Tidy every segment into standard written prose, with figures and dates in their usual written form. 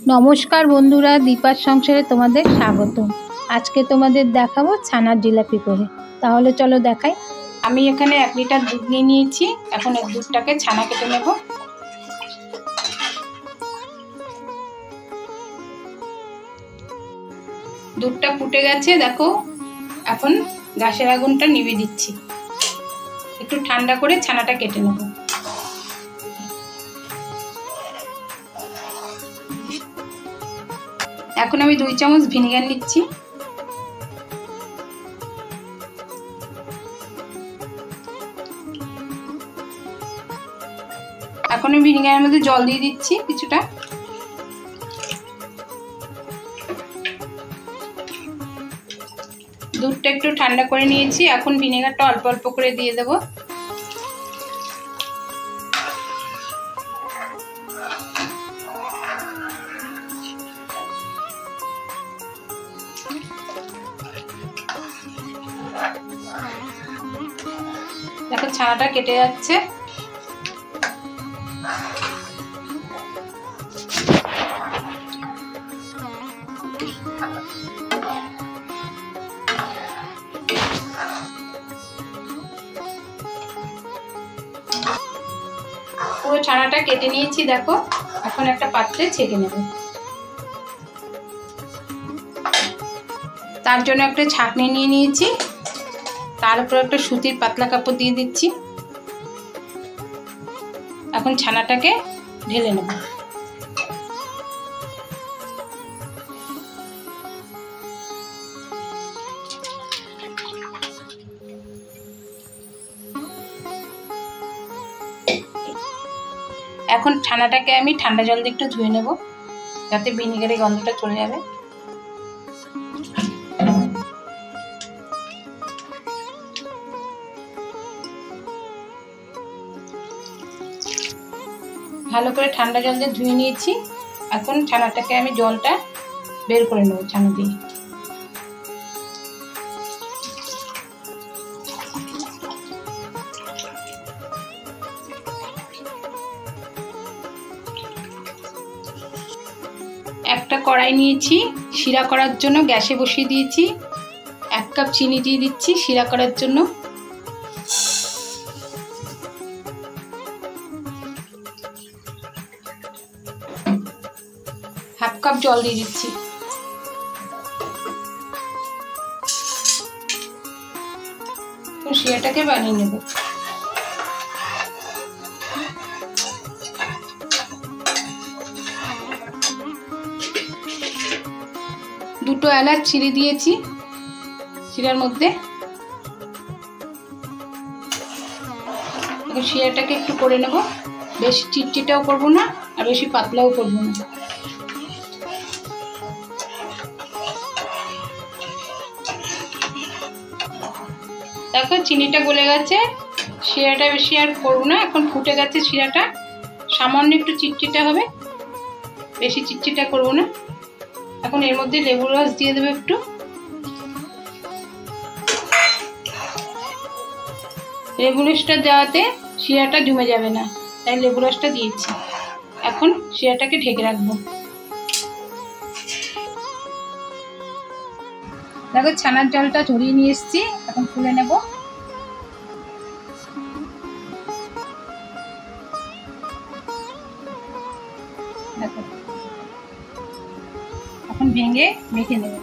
নমস্কার বন্ধুরা, দীপার সংসারে তোমাদের স্বাগত। আজকে তোমাদের দেখাবো ছানার জিলাপি করে। তাহলে চলো দেখাই। আমি এখানে 1 লিটার দুধ নিয়ে নিয়েছি। এখন এই দুধটাকে ছানা কেটে নেব। দুধটা ফুটে গেছে, দেখো। এখন গ্যাসের আগুনটা নিভিয়ে দিচ্ছি। একটু ঠান্ডা করে ছানাটা কেটে নেব। এখন আমি 2 চামচ ভিনেগার নিচ্ছি। এখন আমি ভিনেগারের মধ্যে জল দিয়ে দিচ্ছি কিছুটা। দুধটা একটু ঠান্ডা করে নিয়েছি। এখন ভিনেগারটা অল্প অল্প করে দিয়ে দেব। দেখো ছানাটা কেটে যাচ্ছে। পুরো ছানাটা কেটে নিয়েছি, দেখো। এখন একটা পাত্রে ছেঁকে নেব। তার জন্য একটা ছাঁকনি নিয়ে নিয়েছি। তার উপর একটা সুতির পাতলা কাপড় দিয়ে দিচ্ছি। এখন ছানাটাকে ঢেলে নেব। এখন ছানাটাকে আমি ঠান্ডা জল দিয়ে একটু ধুয়ে নেব, যাতে ভিনেগারের গন্ধটা চলে যাবে। ভালো করে ঠান্ডা জল দিয়ে ধুয়ে নিয়েছি। এখন ছানাটাকে আমি জলটা বের করে নেব ছানা দিয়ে। একটা কড়াই নিয়েছি শিরা করার জন্য, গ্যাসে বসিয়ে দিয়েছি। 1 কাপ চিনি দিয়ে দিচ্ছি শিরা করার জন্য। হাফ কাপ জল দিয়ে দিচ্ছি। শিরাটাকে বানিয়ে নেব। দুটো এলাচ ছিঁড়ে দিয়েছি শিরার মধ্যে। এখন শিরাটাকে একটু করে নেব। বেশি চিটচিটাও করব না, আর বেশি পাতলাও করব না। দেখো চিনিটা গলে গেছে। শিরাটা বেশি আর করব না। এখন ফুটে গেছে শিরাটা। সামান্য একটু চিটচিটা হবে, বেশি চিটচিটা করব না। এখন এর মধ্যে লেবুর রস দিয়ে দেবো একটু। লেবু রসটা দেওয়াতে শিরাটা জমে যাবে না, তাই লেবু রসটা দিয়েছি। এখন শিরাটাকে ঢেকে রাখবো। দেখো ছানার জলটা ঝরিয়ে নিয়ে এসেছি। এখন ফুলে নেব। দেখো এখন ভেঙে মেখে নেব।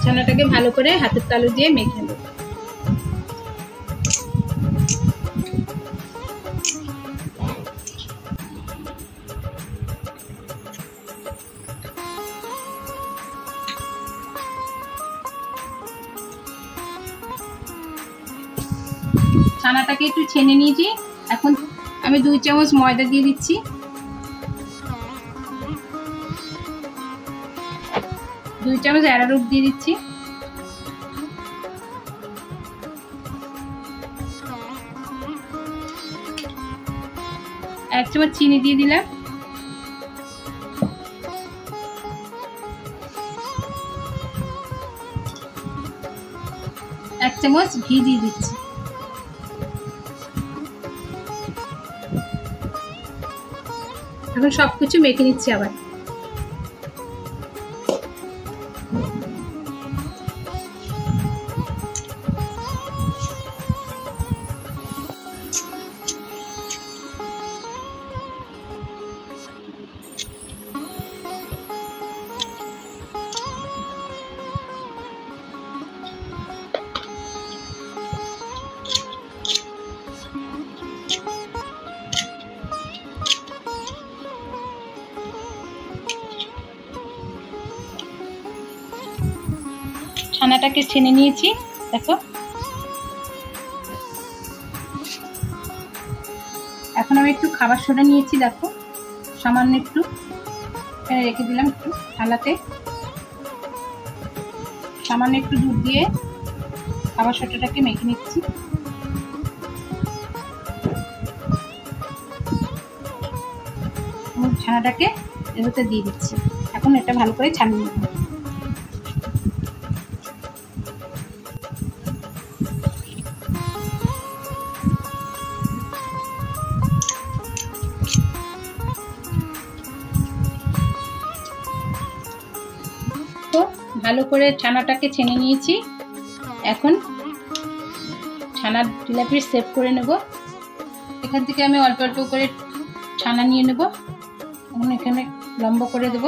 ছানাটাকে ভালো করে হাতের তালু দিয়ে মেখে নেব। ছানাটাকে একটু ছেনে নিয়েছি। এখন আমি 2 চামচ ময়দা দিয়ে দিচ্ছি। 2 চামচ অ্যারারুট দিয়ে দিচ্ছি। 1 চামচ চিনি দিয়ে দিলাম। এক চামচ ঘি দিয়ে দিচ্ছি। এখন সবকিছু মেখে নিচ্ছি আবার। ছানাটাকে ছেনে নিয়েছি, দেখো। এখন আমি একটু খাবার সোডা নিয়েছি, দেখো, সামান্য একটু এখানে রেখে দিলাম একটু থালাতে। সামান্য একটু দুধ দিয়ে খাবার সোডাটাকে মেখে নিচ্ছি। ছানাটাকে এর মধ্যে দিয়ে দিচ্ছি। এখন এটা ভালো করে ছানিয়ে নেব। তো ভালো করে ছানাটাকে ছেনে নিয়েছি। এখন ছানার জিলাপির শেপ করে নেব। এখান থেকে আমি অল্প অল্প করে ছানা নিয়ে নেব। এখন এখানে লম্বা করে দেব।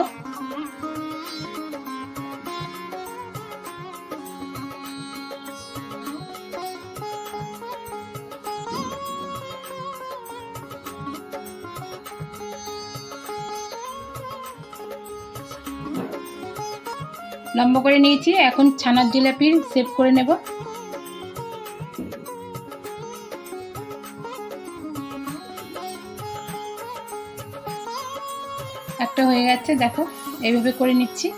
লম্বা করে নিয়েছি। এখন ছানার জিলাপির শেপ করে নেব। একটা হয়ে গেছে, দেখো, এইভাবে করে নিচ্ছি।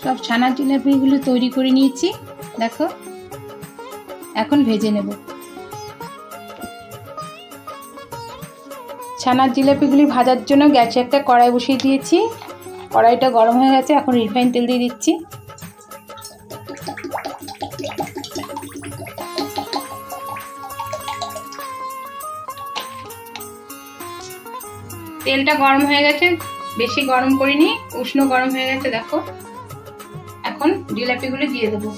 সব ছানার জিলাপিগুলো তৈরি করে নিয়েছি, দেখো। এখন ভেজে নেব। ছানার জিলাপিগুলি ভাজার জন্য গ্যাসে একটা কড়াই বসিয়ে দিয়েছি। কড়াইটা গরম হয়ে গেছে। এখন রিফাইন তেল দিয়ে দিচ্ছি। তেলটা গরম হয়ে গেছে, বেশি গরম করিনি, উষ্ণ গরম হয়ে গেছে, দেখো। এখন জিলাপিগুলো দিয়ে দেবো।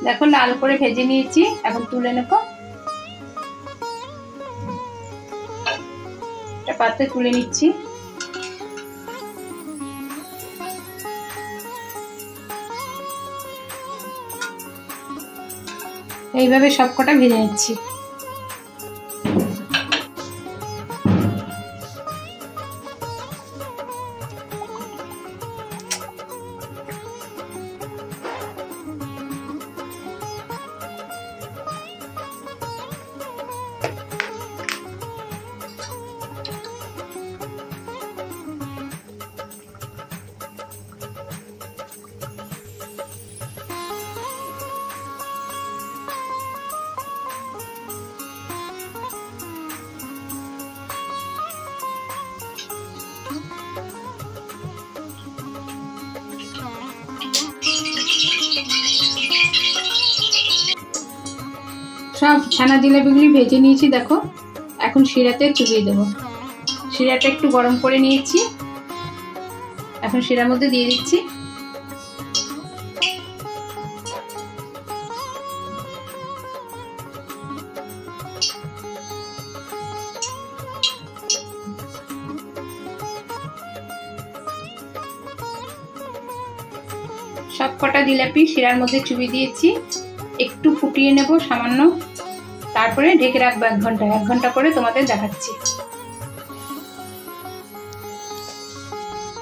দেখো লাল করে ভেজে নিয়েছি, এখন তুলে নেব। একটা পাত্রে তুলে নিচ্ছি। এইভাবে সবকটা ভেজে নিচ্ছি। সব ছানা জিলাপিগুলি ভেজে নিয়েছি দেখো। এখন শিরাতে চুবিয়ে দেবো। শিরাটা একটু গরম করে নিয়েছি, এখন শিরার মধ্যে দিয়ে দিচ্ছি। সব কটা জিলাপি শিরার মধ্যে চুবিয়ে দিয়েছি। একটু ফুটিয়ে নেব সামান্য, তারপরে ঢেকে রাখবো 1 ঘন্টা। 1 ঘন্টা করে তোমাদের দেখাচ্ছি।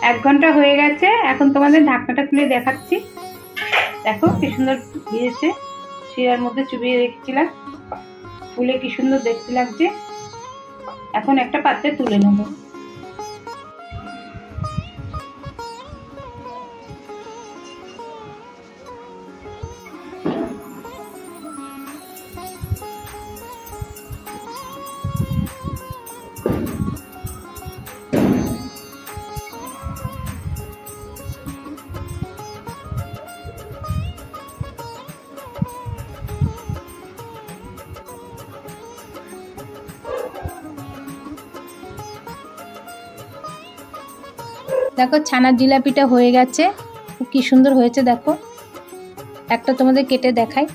1 ঘন্টা হয়ে গেছে, এখন তোমাদের ঢাকনাটা তুলে দেখাচ্ছি। দেখো কি সুন্দর ভিজেছে, শিরার মধ্যে চুবিয়ে রেখেছিলাম, ফুলে কি সুন্দর দেখতে লাগছে। এখন একটা পাত্রে তুলে নেব। দেখো ছানার জিলাপিটা হয়ে গেছে, কি সুন্দর হয়েছে দেখো। একটা তোমাদের কেটে দেখাই।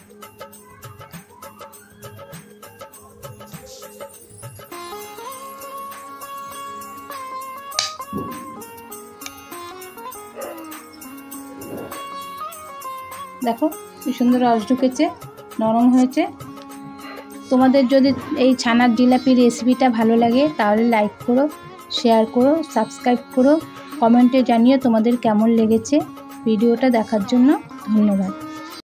দেখো কি সুন্দর রস ঢুকেছে, নরম হয়েছে। তোমাদের যদি এই ছানার জিলাপির রেসিপিটা ভালো লাগে তাহলে লাইক করো, শেয়ার করো, সাবস্ক্রাইব করো, কমেন্টে জানিয়ে তোমাদের কেমন লেগেছে। ভিডিওটা দেখার জন্য ধন্যবাদ।